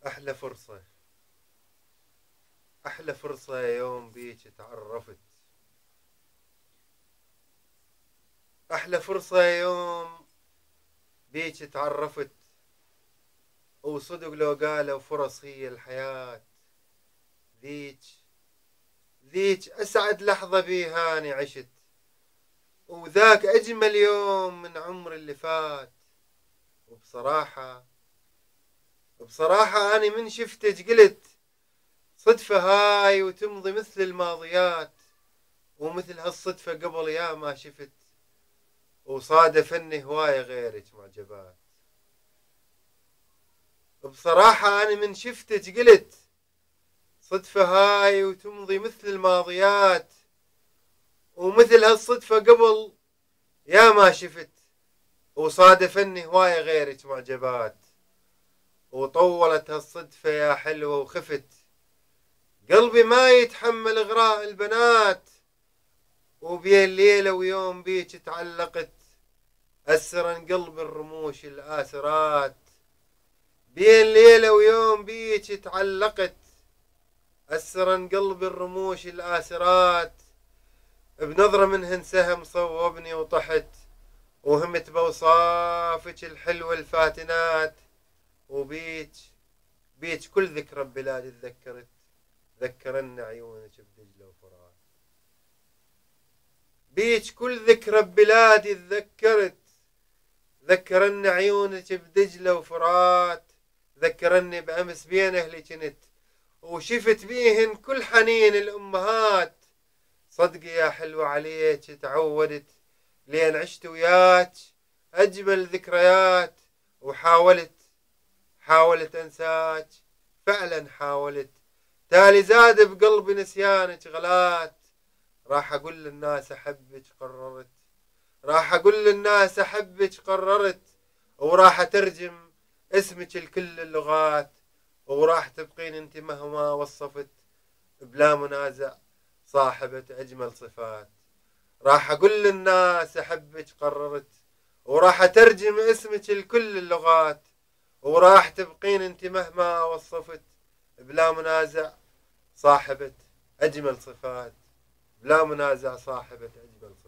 أحلى فرصة أحلى فرصة يوم بيك تعرفت. أحلى فرصة يوم بيك تعرفت. وصدق لو قالوا فرص هي الحياة. ذيك ذيك أسعد لحظة بيهاني عشت. وذاك أجمل يوم من عمري اللي فات. وبصراحة أنا من شفتك قلت صدفة هاي وتمضي مثل الماضيات. ومثل هالصدفة قبل يا ما شفت. وصادفني هواية غيرك معجبات. بصراحة أنا من شفتك قلت صدفة هاي وتمضي مثل الماضيات. ومثل هالصدفة قبل يا ما شفت. وصادفني هواية غيرك معجبات. وطولت هالصدفة يا حلوة وخفت. قلبي ما يتحمل إغراء البنات. وبين ليلة ويوم بيك تعلقت. أسرا قلب الرموش الآسرات. بين ليلة ويوم بيك تعلقت. أسرا قلب الرموش الآسرات. بنظرة منهن سهم صوبني وطحت. وهمت بوصافك الحلوة الفاتنات. وبيك كل ذكرى ببلادي تذكرت. ذكرن عيونك بدجلة وفرات. بيك كل ذكرى ببلادي تذكرت. ذكرن عيونك بدجلة وفرات. ذكرني بأمس بين أهلي كنت. وشفت بيهن كل حنين الأمهات. صدقي يا حلوة عليك تعودت. لين عشت وياك أجمل ذكريات. حاولت أنساك. فعلا حاولت. تالي زاد بقلبي نسيانك غلات. راح أقول للناس أحبك قررت. راح أقول للناس أحبك قررت. وراح أترجم اسمك لكل اللغات. وراح تبقين انت مهما وصفت. بلا منازع صاحبة أجمل صفات. راح أقول للناس أحبك قررت. وراح أترجم اسمك لكل اللغات. وراح تبقين انت مهما وصفت. بلا منازع صاحبة أجمل صفات. بلا منازع صاحبة أجمل صفات.